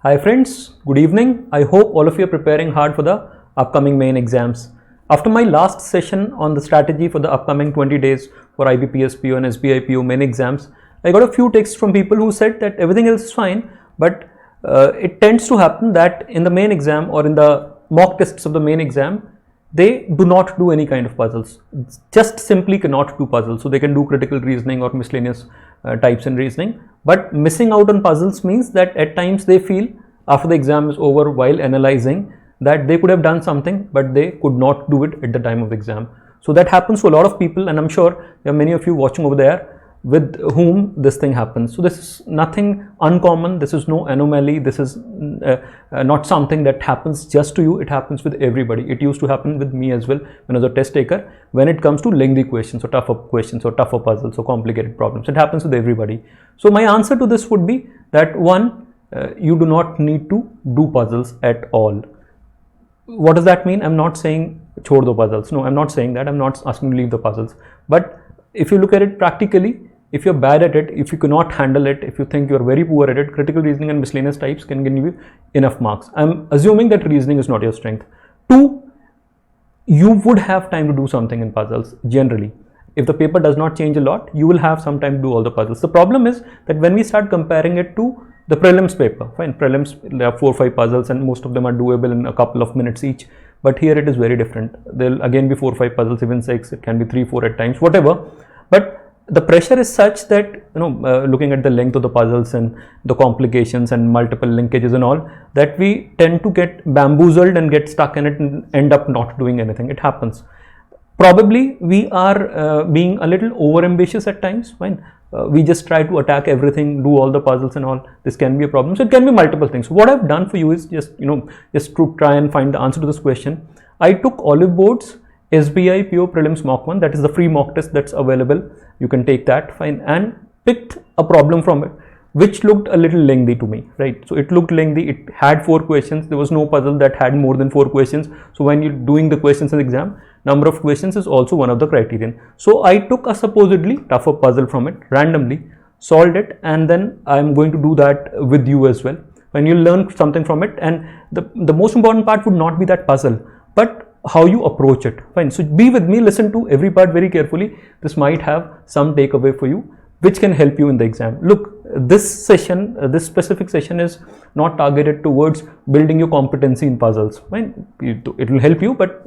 Hi friends, good evening. I hope all of you are preparing hard for the upcoming main exams. After my last session on the strategy for the upcoming 20 days for IBPS PO and SBI PO main exams, I got a few texts from people who said that everything else is fine, but it tends to happen that in the main exam or in the mock tests of the main exam, they do not do any kind of puzzles, just simply cannot do puzzles. So they can do critical reasoning or miscellaneous types in reasoning, but missing out on puzzles means that at times they feel after the exam is over, while analyzing, that they could have done something but they could not do it at the time of the exam. So that happens to a lot of people, and I'm sure there are many of you watching over there with whom this thing happens. So this is nothing uncommon, this is no anomaly, this is not something that happens just to you, it happens with everybody. It used to happen with me as well when I was a test taker. When it comes to lengthy questions or tougher puzzles or complicated problems, it happens with everybody. So my answer to this would be that one, you do not need to do puzzles at all. What does that mean? I'm not saying chhod do puzzles. No, I'm not saying that. I'm not asking you to leave the puzzles. But if you look at it practically, if you're bad at it, if you cannot handle it, if you think you're very poor at it, critical reasoning and miscellaneous types can give you enough marks. I'm assuming that reasoning is not your strength. Two, you would have time to do something in puzzles generally. If the paper does not change a lot, you will have some time to do all the puzzles. The problem is that when we start comparing it to the prelims paper, fine, prelims, there are 4 or 5 puzzles and most of them are doable in a couple of minutes each. But here it is very different. There'll again be 4 or 5 puzzles, even 6, it can be 3, 4 at times, whatever. But the pressure is such that, looking at the length of the puzzles and the complications and multiple linkages and all, that we tend to get bamboozled and get stuck in it and end up not doing anything. It happens. Probably we are being a little over ambitious at times, fine. We just try to attack everything, do all the puzzles and all. This can be a problem. So it can be multiple things. So what I've done for you is just to try and find the answer to this question. I took Olive Board's SBI PO Prelims Mock 1, that is the free mock test that's available. You can take that, fine, and picked a problem from it, which looked a little lengthy to me, right? So it looked lengthy. It had 4 questions. There was no puzzle that had more than 4 questions. So when you're doing the questions in the exam, number of questions is also one of the criterion. So I took a supposedly tougher puzzle from it, randomly solved it, and then I'm going to do that with you as well. When you learn something from it, and the most important part would not be that puzzle, but how you approach it. Fine. So be with me, listen to every part very carefully. This might have some takeaway for you, which can help you in the exam. Look, this session, this specific session is not targeted towards building your competency in puzzles. Fine. It will help you, but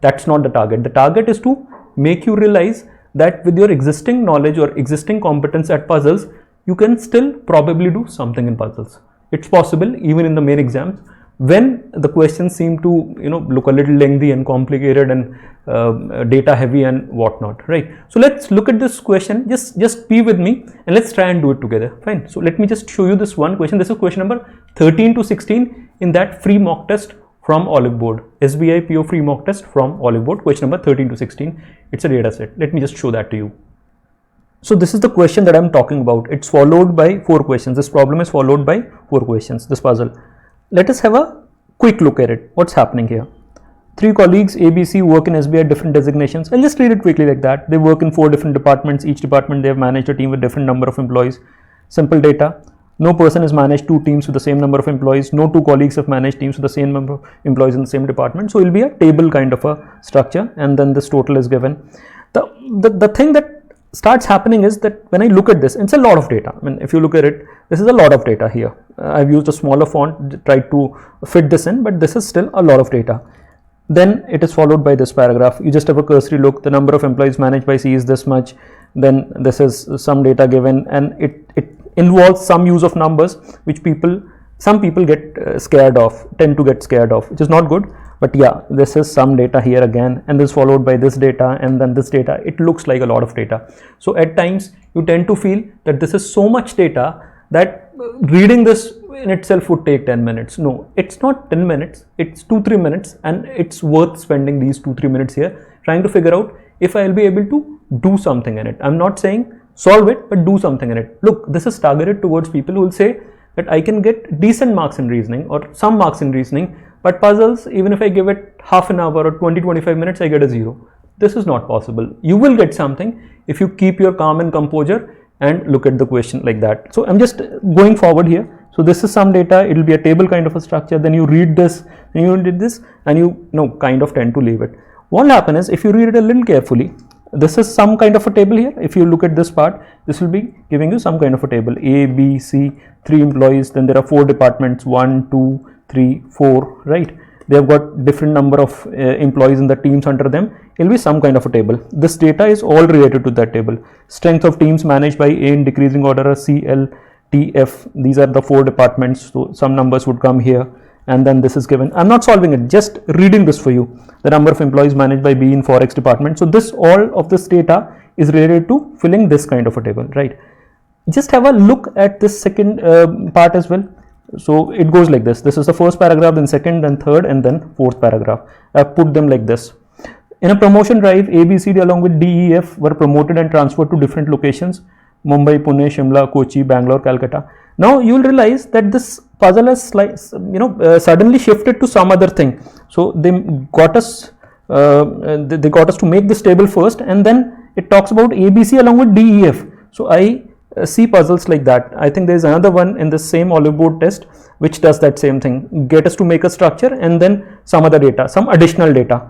that's not the target. The target is to make you realize that with your existing knowledge or existing competence at puzzles, you can still probably do something in puzzles. It's possible even in the main exams, when the questions seem to look a little lengthy and complicated and data heavy and whatnot, right? So let's look at this question. Just be with me and let's try and do it together. Fine. So let me just show you this one question. This is question number 13 to 16 in that free mock test from Olive Board, SBI PO free mock test from Olive Board, question number 13 to 16. It's a data set. Let me just show that to you. So this is the question that I'm talking about. It's followed by 4 questions. This problem is followed by 4 questions, this puzzle. Let us have a quick look at it. What's happening here? 3 colleagues ABC work in SBI at different designations. I'll just read it quickly like that. They work in 4 different departments. Each department they have managed a team with different number of employees. Simple data. No person has managed 2 teams with the same number of employees. No 2 colleagues have managed teams with the same number of employees in the same department. So it will be a table kind of a structure, and then this total is given. The thing that starts happening is that when I look at this, it's a lot of data. I mean, if you look at it, this is a lot of data here. I've used a smaller font, tried to fit this in, but this is still a lot of data. Then it is followed by this paragraph. You just have a cursory look. The number of employees managed by C is this much. Then this is some data given, and it involves some use of numbers, which some people get scared of, tend to get scared of, which is not good. But yeah, this is some data here again, and this followed by this data, and then this data. It looks like a lot of data. So at times you tend to feel that this is so much data that reading this in itself would take 10 minutes. No, it's not 10 minutes, it's 2-3 minutes, and it's worth spending these 2-3 minutes here trying to figure out if I'll be able to do something in it. I'm not saying solve it, but do something in it. Look, this is targeted towards people who will say that I can get decent marks in reasoning or some marks in reasoning, but puzzles, even if I give it half an hour or 20-25 minutes, I get a 0. This is not possible. You will get something if you keep your calm and composure and look at the question like that. So I'm just going forward here. So this is some data, it will be a table kind of a structure, then you read this, and you did this, and you kind of tend to leave it. What will happen is, if you read it a little carefully, this is some kind of a table here. If you look at this part, this will be giving you some kind of a table. A, B, C, 3 employees, then there are 4 departments, 1, 2, 3, 4, right? They have got different number of employees in the teams under them. It will be some kind of a table. This data is all related to that table. Strength of teams managed by A in decreasing order are C, L, T, F. These are the 4 departments. So some numbers would come here, and then this is given. I'm not solving it, just reading this for you. The number of employees managed by B in 4X department. So this, all of this data is related to filling this kind of a table, right? Just have a look at this second part as well. So it goes like this. This is the first paragraph, then second, then third, and then fourth paragraph. I've put them like this. In a promotion drive, A, B, C, D along with D, E, F were promoted and transferred to different locations: Mumbai, Pune, Shimla, Kochi, Bangalore, Calcutta. Now you will realize that this puzzle has suddenly shifted to some other thing. So they got us to make this table first, and then it talks about A, B, C along with D, E, F. So I see puzzles like that. I think there is another one in the same olive board test which does that same thing. Get us to make a structure and then some other data, some additional data.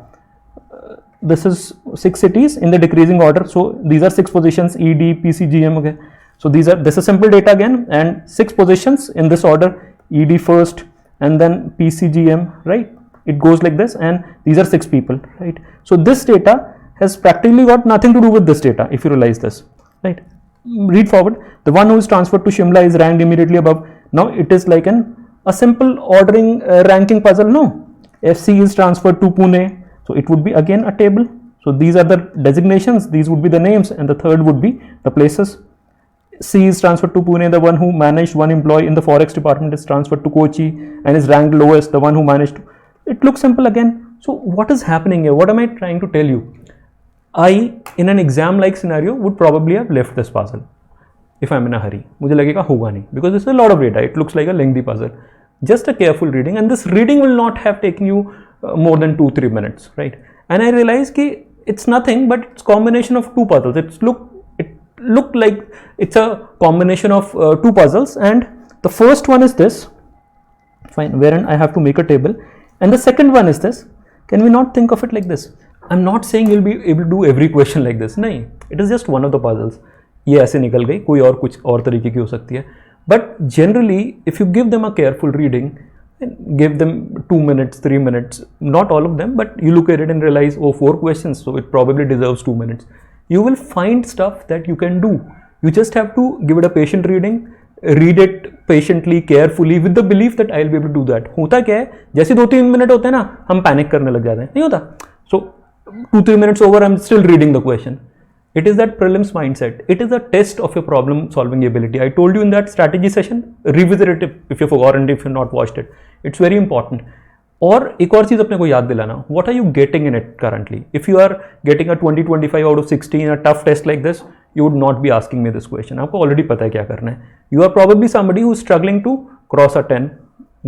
This is 6 cities in the decreasing order. So these are 6 positions: E, D, P, C, G, M. Okay. So this is simple data again, and 6 positions in this order: E, D first, and then P, C, G, M. Right? It goes like this, and these are 6 people. Right? So this data has practically got nothing to do with this data. If you realize this, right? Read forward. The one who is transferred to Shimla is ranked immediately above. Now it is like a simple ordering ranking puzzle. No, FC is transferred to Pune, so it would be again a table. So these are the designations, these would be the names, and the third would be the places. C is transferred to Pune. The one who managed 1 employee in the Forex department is transferred to Kochi and is ranked lowest. The one who managed, it looks simple again. So what is happening here? What am I trying to tell you? I, in an exam like scenario, would probably have left this puzzle if I'm in a hurry. मुझे लगेगा होगा नहीं, because this is a lot of data. It looks like a lengthy puzzle. Just a careful reading, and this reading will not have taken you more than 2-3 minutes, right? And I realized that it's nothing but it's combination of 2 puzzles. It looked like it's a combination of 2 puzzles, and the first one is this, fine, wherein I have to make a table, and the second one is this. Can we not think of it like this? I'm not saying you'll be able to do every question like this. नहीं, it is just one of the puzzles. ये ऐसे निकल गई, कोई और कुछ और तरीके की हो सकती है. But generally, if you give them a careful reading, give them 2 minutes, 3 minutes, not all of them, but you look at it and realize, oh, 4 questions, so it probably deserves 2 minutes. You will find stuff that you can do. You just have to give it a patient reading, read it patiently, carefully, with the belief that I'll be able to do that. होता क्या है, जैसे 2-3 minute होते हैं ना, हम panic करने लग जाते हैं, नहीं होता? So 2-3 minutes over, I'm still reading the question. It is that prelims mindset. It is a test of your problem solving ability. I told you in that strategy session, revisit it if you forgot and if you not watched it. It's very important. और एक और चीज अपने को याद दिलाना, what are you getting in it currently? If you are getting a 20-25 out of 60 in a tough test like this, you would not be asking me this question. आपको already पता है क्या करना है. You are probably somebody who is struggling to cross a 10,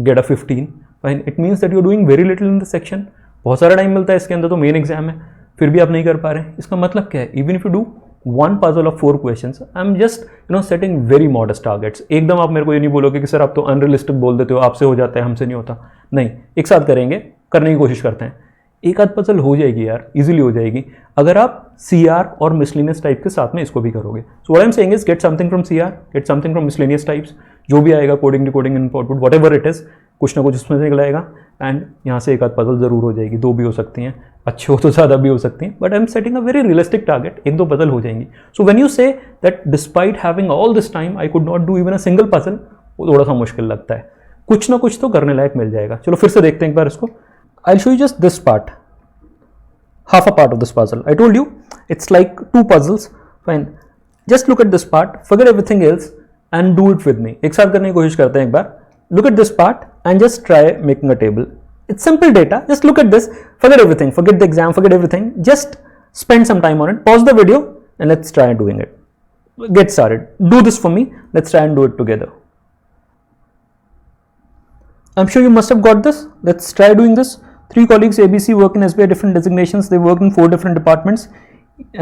get a 15. Fine. It means that you're doing very little in this section. बहुत सारा time मिलता है इसके अंदर, तो मेन एग्जाम है, फिर भी आप नहीं कर पा रहे हैं. इसका मतलब क्या है? Even if you do 1 puzzle of 4 questions, I am just setting very modest targets. एकदम आप मेरे को ये नहीं बोलोगे कि सर आप तो अनरियलिस्टिक बोल देते हो, आपसे हो जाता है, हमसे नहीं होता. नहीं, एक साथ करेंगे, करने की कोशिश करते हैं. एक आध पजल हो जाएगी यार, इजीली हो जाएगी, अगर आप CR और मिसलेनियस टाइप के साथ में इसको भी करोगे. So what I am saying is get something from CR, gate something from miscellaneous types, जो भी आएगा coding, decoding, input, output, whatever it is, कुछ ना कुछ उसमें से निकल आएगा. एंड यहाँ से एक आध पजल जरूर हो जाएगी, 2 भी हो सकती हैं, अच्छे हो तो ज़्यादा भी हो सकती हैं, but I am setting a very realistic target. 1-2 puzzle हो जाएंगी. So when you say that despite having all this time I could not do even a single puzzle, वो थोड़ा सा मुश्किल लगता है. कुछ ना कुछ तो करने लायक मिल जाएगा. चलो फिर से देखते हैं एक बार इसको. I show you just this part, half a part of this puzzle. I told you it's like 2 puzzles. Fine. Just look at this part, forget everything else and do it with me. एक साथ करने की कोशिश करते हैं एक बार. Look at this part and just try making a table. It's simple data. Just look at this. Forget everything. Forget the exam. Forget everything. Just spend some time on it. Pause the video and let's try doing it. Get started. Do this for me. Let's try and do it together. I'm sure you must have got this. Let's try doing this. 3 colleagues ABC work in SBI different designations. They work in 4 different departments,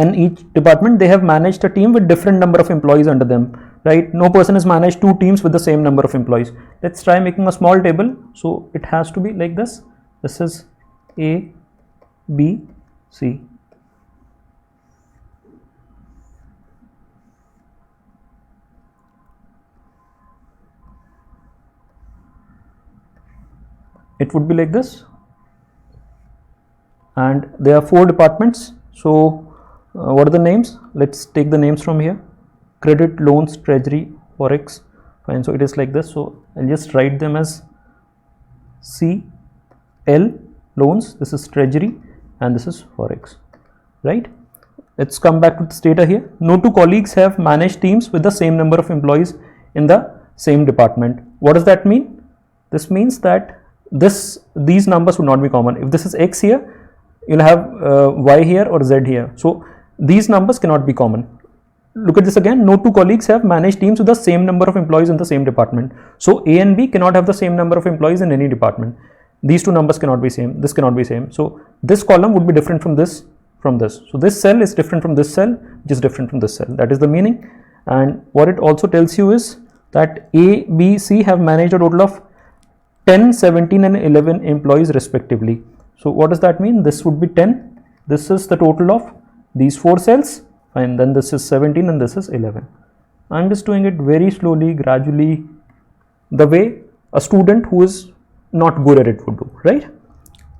and each department they have managed a team with different number of employees under them. right? No person has managed two teams with the same number of employees. Let's try making a small table. So it has to be like this. This is A, B, C. It would be like this, and there are 4 departments. So what are the names? Let's take the names from here. Credit, loans, treasury, forex. Fine. So it is like this. So I'll just write them as C, L, loans, this is treasury, and this is forex, right? Let's come back to this data here. No two colleagues have managed teams with the same number of employees in the same department. What does that mean? This means that these numbers would not be common. If this is X here, you'll have Y here or Z here. So these numbers cannot be common. Look at this again. No two colleagues have managed teams with the same number of employees in the same department. So A and B cannot have the same number of employees in any department. These two numbers cannot be same. This cannot be same. So this column would be different from this, So this cell is different from this cell, which is different from this cell. That is the meaning. And what it also tells you is that A, B, C have managed a total of 10, 17 and 11 employees respectively. So what does that mean? This would be 10. This is the total of these 4 cells, and then this is 17 and this is 11. I'm just doing it very slowly, gradually, the way a student who is not good at it would do, right?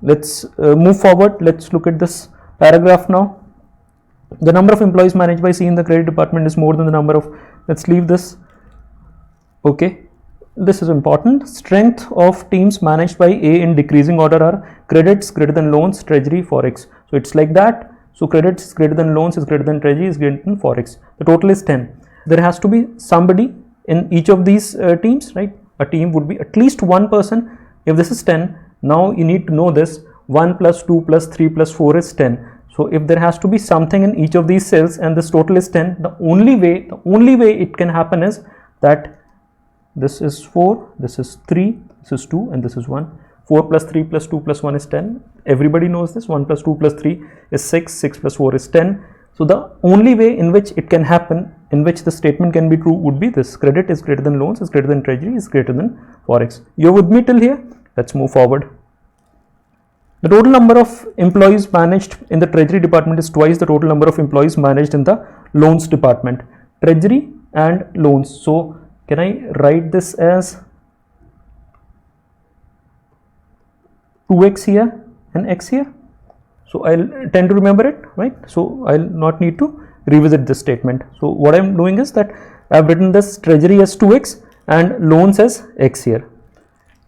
Let's move forward. Let's look at this paragraph now. The number of employees managed by C in the credit department is more than the number of, let's leave this. Okay, this is important. Strength of teams managed by A in decreasing order are credits greater than loans, treasury, forex. So it's like that. So credits is greater than loans, is greater than treasury, is greater than forex. The total is 10. There has to be somebody in each of these teams, right? A team would be at least one person. If this is 10, now you need to know this. 1 plus 2 plus 3 plus 4 is 10. So if there has to be something in each of these cells and this total is 10, the only way it can happen is that this is 4, this is 3, this is 2, and this is 1. 4 plus 3 plus 2 plus 1 is 10. Everybody knows this. 1 plus 2 plus 3 is 6, 6 plus 4 is 10. So the only way in which it can happen, in which the statement can be true, would be this: credit is greater than loans, is greater than treasury, is greater than forex. You're with me till here? Let's move forward. The total number of employees managed in the treasury department is twice the total number of employees managed in the loans department. Treasury and loans. So can I write this as 2x here and x here? So I'll tend to remember it, right? So I'll not need to revisit this statement. So what I'm doing is that I've written this treasury as 2x and loans as x here.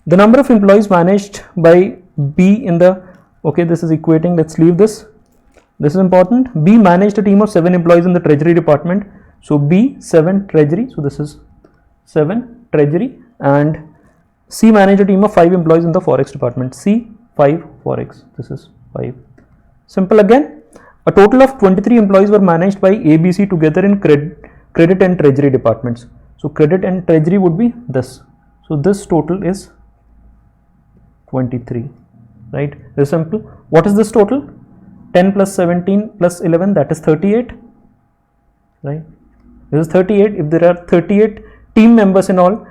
The number of employees managed by B in the, okay, this is equating, let's leave this. This is important. B managed a team of 7 employees in the treasury department. So B, 7 treasury. So this is 7 treasury, and C managed a team of 5 employees in the forex department. C, 5 forex. This is 5. Simple again. A total of 23 employees were managed by ABC together in credit and treasury departments. So credit and treasury would be this. So this total is 23, right? This is simple. What is this total? 10 plus 17 plus 11, that is 38, right? This is 38. If there are 38 team members in all,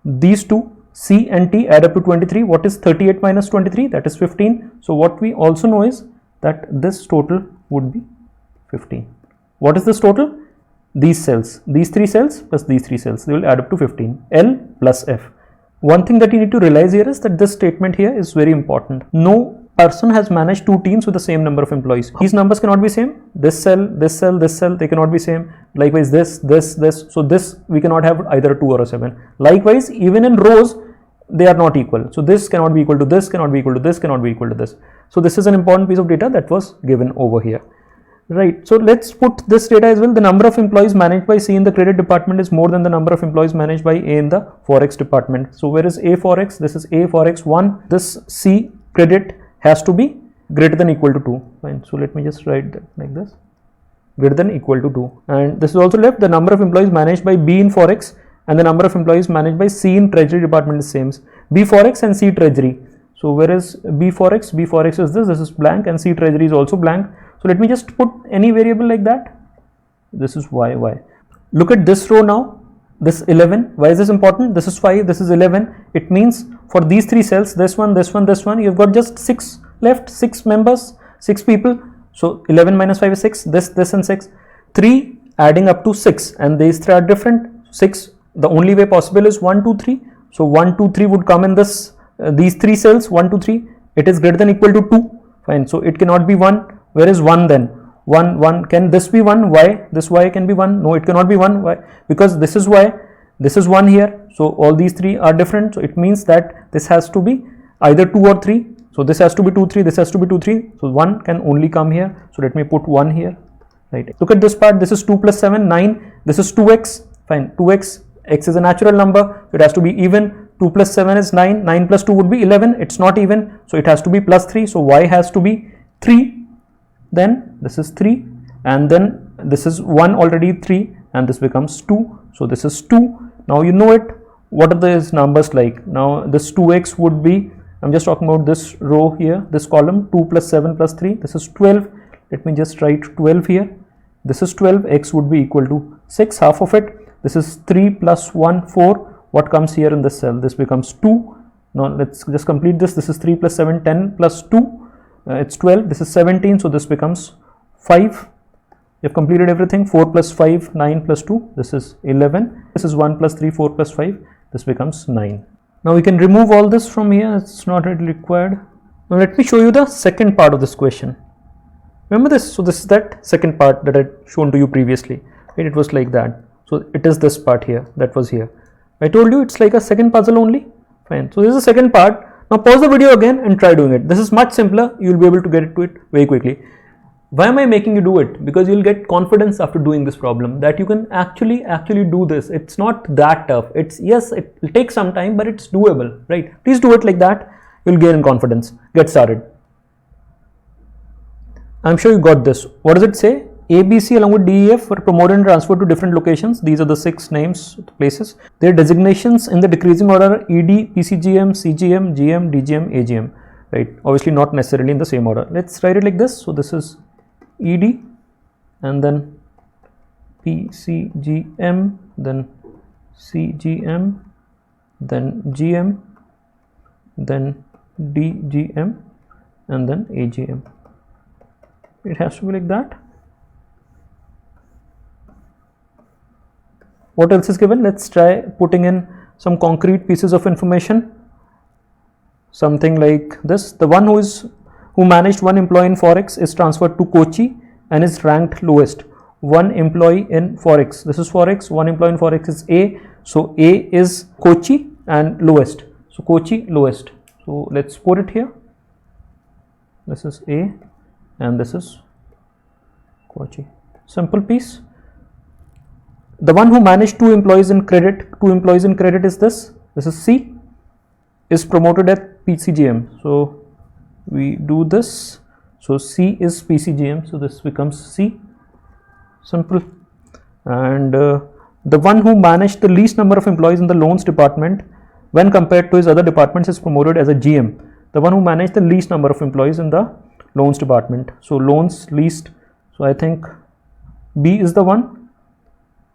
these two C and T add up to 23. What is 38 minus 23? That is 15. So what we also know is that this total would be 15. What is this total? These cells, these 3 cells plus these 3 cells, they will add up to 15. L plus F. One thing that you need to realize here is that this statement here is very important. No person has managed 2 teams with the same number of employees. These numbers cannot be same. This cell, this cell, this cell, they cannot be same. Likewise, this. So this we cannot have either a 2 or a 7. Likewise, even in rows, they are not equal. So this cannot be equal to this, cannot be equal to this, cannot be equal to this. So this is an important piece of data that was given over here. Right. So let's put this data as well. The number of employees managed by C in the credit department is more than the number of employees managed by A in the forex department. So where is A forex? This is A forex 1. This C credit has to be greater than equal to 2. Fine. So let me just write that like this. Greater than equal to 2. And this is also left. The number of employees managed by B in forex and the number of employees managed by C in treasury department is same. B forex and C treasury. So where is B forex? B forex is this is blank, and C treasury is also blank. So let me just put any variable like that. This is Y. Look at this row now. this 11. Why is this important? This is 5, this is 11. It means for these three cells, this one, this one, this one, you've got just 6 left, 6 members, 6 people. So 11 minus 5 is 6, this and 6. 3 adding up to 6, and these three are different. 6, the only way possible is 1, 2, 3. So 1, 2, 3 would come in this these three cells, 1, 2, 3. It is greater than equal to 2. Fine. So it cannot be 1. Where is 1 then? 1, 1. Can this be 1? Why? This y can be 1? No, it cannot be 1. Why? Because this is y. This is 1 here. So all these three are different. So it means that this has to be either 2 or 3. So this has to be 2, 3. This has to be 2, 3. So 1 can only come here. So let me put 1 here. Right. Look at this part. This is 2 plus 7, 9. This is 2x. Fine. 2x. X is a natural number. So it has to be even. 2 plus 7 is 9. 9 plus 2 would be 11. It's not even. So it has to be plus 3. So y has to be 3. Then this is 3. And then this is 1 already 3. And this becomes 2. So this is 2. Now you know it. What are these numbers like? Now this 2x would be, I'm just talking about this row here, this column, 2 plus 7 plus 3. This is 12. Let me just write 12 here. This is 12. X would be equal to 6, half of it. This is 3 plus 1, 4. What comes here in this cell? This becomes 2. Now let's just complete this. This is 3 plus 7, 10 plus 2. It's 12. This is 17. So this becomes 5. You've completed everything. 4 plus 5, 9 plus 2. This is 11. This is 1 plus 3, 4 plus 5. This becomes 9. Now we can remove all this from here. It's not really required. Now let me show you the second part of this question. Remember this? So this is that second part that I had shown to you previously. Right? It was like that. So it is this part here that was here. I told you it's like a second puzzle only. Fine. So this is the second part. Now pause the video again and try doing it. This is much simpler. You will be able to get to it very quickly. Why am I making you do it? Because you will get confidence after doing this problem that you can actually do this. It's not that tough. It's, yes, it will take some time, but it's doable, right? Please do it like that. You'll gain confidence. Get started. I'm sure you got this. What does it say? ABC along with DEF were promoted and transferred to different locations. These are the 6 names, places. Their designations in the decreasing order: ED, PCGM, CGM, GM, DGM, AGM. Right? Obviously not necessarily in the same order. Let's write it like this. So this is ED, and then PCGM, then CGM, then GM, then DGM, and then AGM. It has to be like that. What else is given? Let's try putting in some concrete pieces of information. Something like this. The one who managed 1 employee in Forex is transferred to Kochi and is ranked lowest. 1 employee in Forex. This is Forex. 1 employee in Forex is A. So A is Kochi and lowest. So Kochi lowest. So let's put it here. This is A and this is Kochi. Simple piece. The one who managed 2 employees in credit is this. This is C. Is promoted at PCGM. So we do this. So C is PCGM. So this becomes C. Simple. And the one who managed the least number of employees in the loans department when compared to his other departments is promoted as a GM. The one who managed the least number of employees in the loans department. So loans least. So I think B is the one.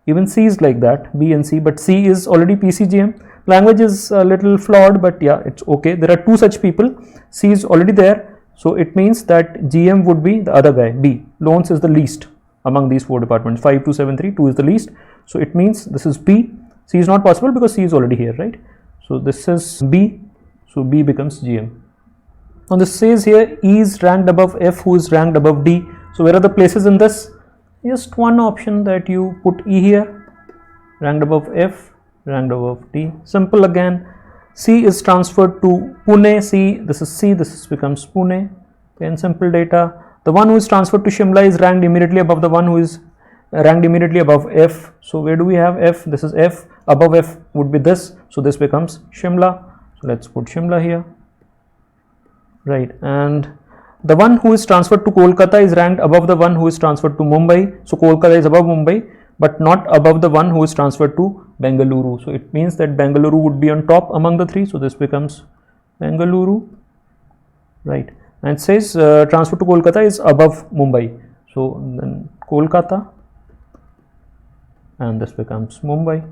Even C is like that, B and C, but C is already PCGM. Language is a little flawed, but yeah, it's okay. There are 2 such people. C is already there. So it means that GM would be the other guy, B. Loans is the least among these 4 departments. 5, 2, 7, 3, 2 is the least. So it means this is B. C is not possible because C is already here, right? So this is B. So B becomes GM. Now this says here E is ranked above F, who is ranked above D. So where are the places in this? Just one option that you put E here, ranked above F, ranked above D. Simple again. C is transferred to Pune. C, this is C, this becomes Pune. Then simple data. The one who is transferred to Shimla is ranked immediately above the one who is ranked immediately above F. So where do we have F? This is F. Above F would be this. So this becomes Shimla. So let's put Shimla here. Right. And the one who is transferred to Kolkata is ranked above the one who is transferred to Mumbai. So Kolkata is above Mumbai, but not above the one who is transferred to Bengaluru. So it means that Bengaluru would be on top among the 3. So this becomes Bengaluru. Right. And it says transfer to Kolkata is above Mumbai. So then Kolkata, and this becomes Mumbai.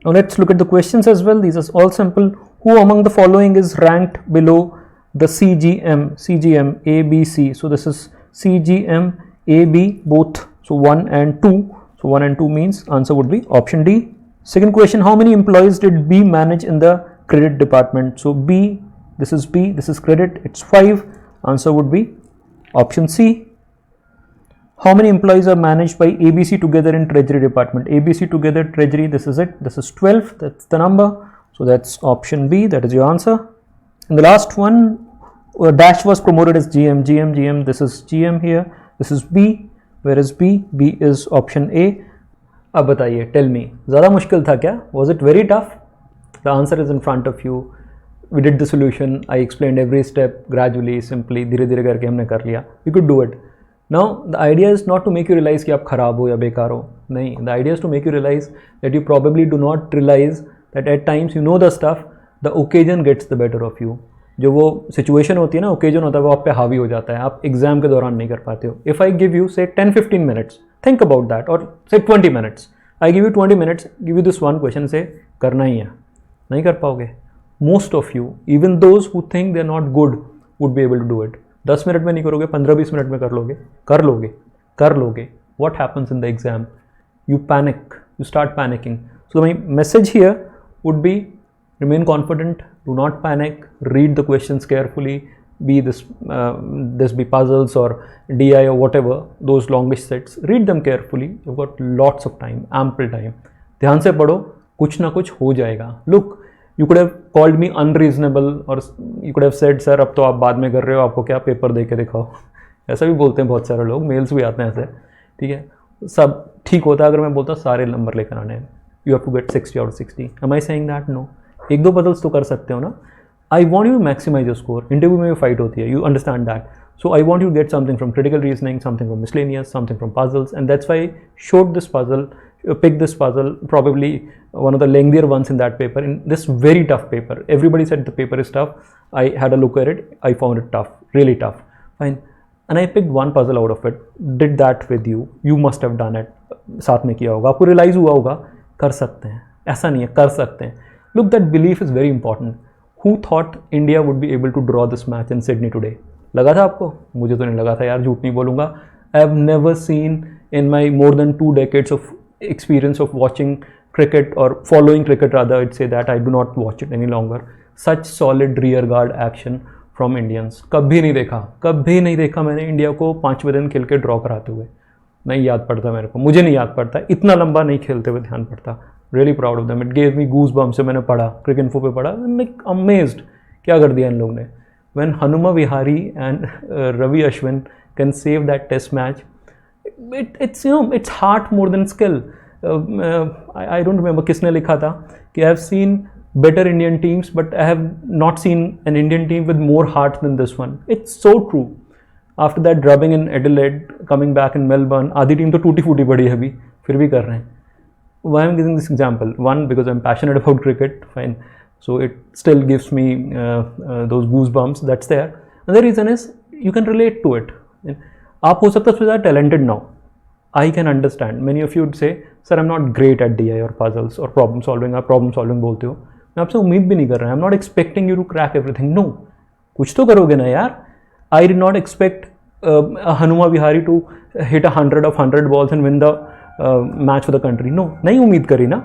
Now let's look at the questions as well. These are all simple. Who among the following is ranked below the CGM A, B, C? So this is CGM A, B both. So 1 and 2. So 1 and 2 means answer would be option D. Second question, how many employees did B manage in the credit department? So B, this is B, this is credit, it's 5. Answer would be option C. How many employees are managed by ABC together in treasury department? ABC together treasury, this is it, this is 12, that's the number. So that's option B, that is your answer. And the last one, Dash was promoted as GM, this is GM here, this is B, where is B? B is option A. अब बताइए, tell me, ज़्यादा मुश्किल था क्या? Was it very tough? The answer is in front of you. We did the solution. I explained every step gradually, simply, धीरे धीरे करके हमने कर लिया. You could do it. Now the idea is not to make you realize कि आप खराब हो या बेकार हो. नहीं, the idea is to make you realize that you probably do not realize that at times you know the stuff, the occasion gets the better of you. जो वो सिचुएशन होती है ना, ओकेजन होता है, वो आप पे हावी हो जाता है, आप एग्जाम के दौरान नहीं कर पाते हो. इफ़ आई गिव यू से 10-15 मिनट्स, थिंक अबाउट दैट, और say 20 minutes, I give you 20 minutes, give you this one question, say करना ही है, नहीं कर पाओगे. Most of you, even those who think they are not good, would be able to do it. 10 minute में नहीं करोगे, 15-20 मिनट में कर लोगे. What happens in the exam? You panic, you start panicking. So my message here would be, remain confident, do not panic, read the questions carefully, be this be puzzles or DI or whatever, those longish sets, read them carefully. You've got lots of time, ample time. ध्यान से पढ़ो, कुछ ना कुछ हो जाएगा. Look, you could have called me unreasonable or you could have said, sir अब तो आप बाद में कर रहे हो, आपको क्या पेपर दे के दिखाओ. ऐसा भी बोलते हैं बहुत सारे लोग, मेल्स भी आते हैं ऐसे. ठीक है, सब ठीक होता है अगर मैं बोलता सारे नंबर लेकर आने हैं. You have to get 60 out of 60. Am I saying that? No. एक दो पजल्स तो कर सकते हो ना. I want you maximize your score. Interview में भी फाइट होती है, you understand that. So I want you get something from critical reasoning, something from miscellaneous, something from puzzles, and that's why showed this puzzle, pick this puzzle, probably one of the lengthier ones in that paper, in this very tough paper. Everybody said the paper is tough. I had a look at it, I found it tough, really tough. Fine. And I picked one puzzle out of it, did that with you. You must have done it. साथ में किया होगा, आपको realise हुआ होगा कर सकते हैं. ऐसा नहीं है, कर सकते हैं. Look, that belief is very important. Who thought India would be able to draw this match in Sydney today? लगा था आपको? मुझे तो नहीं लगा था यार, झूठ नहीं बोलूँगा. I have never seen in my more than 2 decades of experience of watching cricket or following cricket rather, I'd say that I do not watch it any longer, such solid rear guard action from Indians. कभी नहीं देखा मैंने India को 5वें दिन खेल के draw कराते हुए. नहीं याद पड़ता मेरे को, मुझे नहीं याद पड़ता, इतना लंबा नहीं खेलते हुए ध्यान पड़ता. Really proud of them. It gave me goosebumps. मैंने पढ़ा, Cricinfo पे पढ़ा, I'm like amazed. क्या कर दिया इन लोग ने. When Hanuma Vihari and Ravi Ashwin can save that test match, it's you know it's heart more than skill. I don't remember किसने लिखा था कि I have seen better Indian teams, but I have not seen an Indian team with more heart than this one. It's so true. After that drubbing in Adelaide, coming back in Melbourne, आधी team तो टूटी फूटी पड़ी है अभी, फिर भी कर रहे हैं. Why I'm giving this example? One, because I'm passionate about cricket, fine. So it still gives me those goosebumps. That's there. Another reason is you can relate to it. आप हो सकता है उससे ज़्यादा talented now. I can understand. Many of you would say, sir, I'm not great at DI or puzzles or problem solving. आप problem solving बोलते हो. मैं आपसे उम्मीद भी नहीं कर रहा. I'm not expecting you to crack everything. No. कुछ तो करोगे ना यार. I did not expect Hanuma Vihari to hit 100 of 100 balls and win the match for the country. No, नहीं उम्मीद करी ना,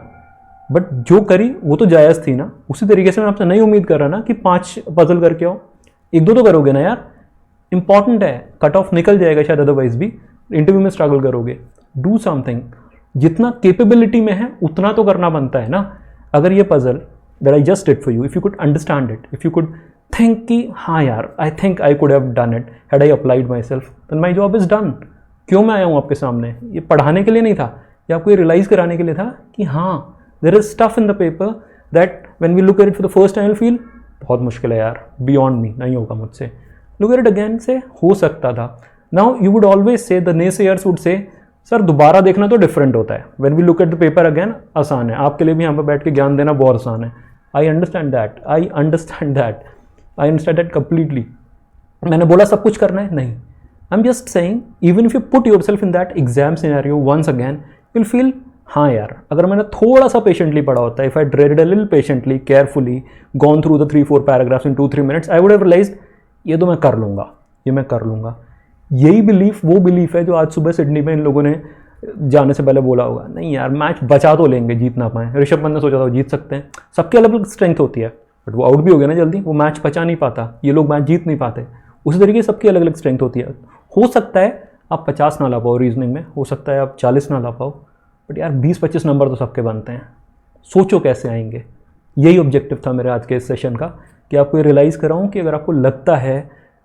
बट जो करी वो तो जायज़ थी ना. उसी तरीके से मैं आपसे नहीं उम्मीद कर रहा ना कि 5 पजल करके आओ, 1-2 तो करोगे ना यार. इंपॉर्टेंट है, कट ऑफ निकल जाएगा शायद अदरवाइज भी, इंटरव्यू में स्ट्रगल करोगे. डू समथिंग, जितना केपेबिलिटी में है उतना तो करना बनता है ना. अगर ये puzzle that I just did for you, if you could understand it, if you could think कि हाँ यार, I think I could have done it had I applied myself, then my job is done. क्यों मैं आया हूँ आपके सामने? ये पढ़ाने के लिए नहीं था, ये आपको ये रियलाइज़ कराने के लिए था कि हाँ, there is stuff in the paper that when we look at it for the first time will feel बहुत मुश्किल है यार, बियॉन्ड मी, नहीं होगा मुझसे. लुक एट इट अगेन से हो सकता था. Now you would always say, the naysayers would say, sir दोबारा देखना तो डिफरेंट होता है. When we look at the paper again आसान है, आपके लिए भी यहाँ पर बैठ के ज्ञान देना बहुत आसान है. I understand that completely. मैंने बोला सब कुछ करना है? नहीं. I'm just saying, even if you put yourself in that exam scenario once again, you'll feel, हाँ यार, अगर मैंने थोड़ा सा पेशेंटली पढ़ा होता, if I read a little patiently, carefully, gone through the 3-4 paragraphs in 2-3 minutes, I would have realised ये तो मैं कर लूँगा, ये मैं कर लूँगा। यही बिलीफ वो बिलीफ है जो आज सुबह सिडनी में इन लोगों ने जाने से पहले बोला होगा, नहीं यार मैच बचा तो लेंगे, जीत ना पाए। ऋषभ पंत ने सोचा था जीत सकते हैं, सबकी अलग अलग स्ट्रेंथ होती है, बट वो आउट भी हो गया ना जल्दी, वो मैच बचा नहीं पाता, ये लोग मैच जीत नहीं पाते। उसी तरीके सबकी अलग अलग स्ट्रेंथ होती है। हो सकता है आप 50 ना ला पाओ रीजनिंग में, हो सकता है आप 40 ना ला पाओ, बट यार 20-25 नंबर तो सबके बनते हैं। सोचो कैसे आएंगे। यही ऑब्जेक्टिव था मेरे आज के इस सेशन का, कि आपको ये रियलाइज़ कराऊँ कि अगर आपको लगता है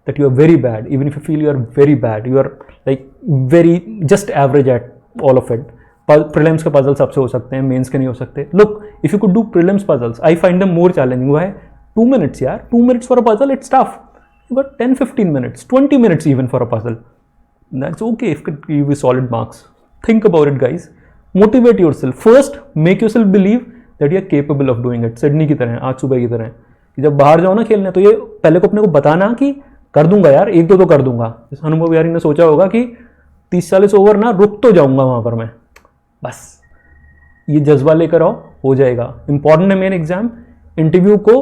that you are very bad, even if you feel you are very bad, you are like very just average at all of it. Prelims के पजल्स आपसे हो सकते हैं, मेंस के नहीं हो सकते। Look, if you could do prelims puzzles, I find them more challenging. वो है 2 मिनट्स यार, 2 minutes for a puzzle, it's tough. You got 10-15 minutes, 20 minutes even for a puzzle. That's okay if it give you solid marks. Think about it guys. Motivate yourself. First, make yourself believe that you are capable of doing it. Sydney की तरह, आज सुबह की तरह, कि जब बाहर जाओ ना खेलने, तो ये पहले को अपने को बताना कि कर दूंगा यार, एक दो तो कर दूंगा। जैसे अनुभव यारी ने सोचा होगा कि 30-40 ओवर ना रुक तो जाऊंगा वहां पर मैं, बस ये जज्बा लेकर आओ, हो जाएगा। इंपॉर्टेंट है मेन एग्जाम, इंटरव्यू को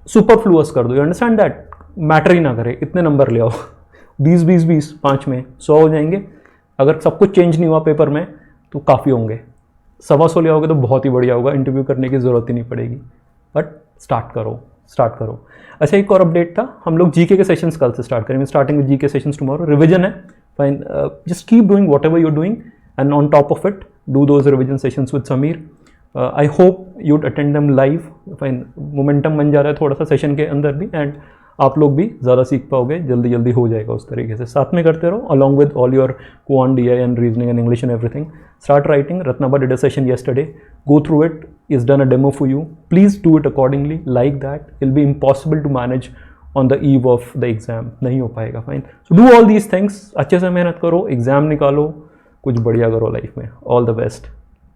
सुपरफ्लुअस कर दो, यू अंडरस्टैंड दैट, मैटर ही ना करे, इतने नंबर ले आओ, 20-20-20, 5 में 100 हो जाएंगे। अगर सब कुछ चेंज नहीं हुआ पेपर में तो काफ़ी होंगे, 125 ले आओगे तो बहुत ही बढ़िया होगा, इंटरव्यू करने की ज़रूरत ही नहीं पड़ेगी। बट स्टार्ट करो। अच्छा, एक और अपडेट था, हम लोग जीके के सेशंस कल से स्टार्ट करेंगे, starting with GK sessions tomorrow. Revision है, fine, just keep doing whatever you're doing and on top of it do those revision sessions with Sameer. I hope you'd attend them live. Fine, momentum बन जा रहा है थोड़ा सा session के अंदर भी, एंड आप लोग भी ज़्यादा सीख पाओगे, जल्दी हो जाएगा उस तरीके से। साथ में करते रहो along with all your quant DI and reasoning and English and everything. Start writing, Ratnaba did a session yesterday, go through it, is done a demo for you, please do it accordingly, like that, it'll be impossible to manage on the eve of the exam, नहीं हो पाएगा। Fine, so do all these things, अच्छे से मेहनत करो, exam निकालो, कुछ बढ़िया करो लाइफ में। All the best.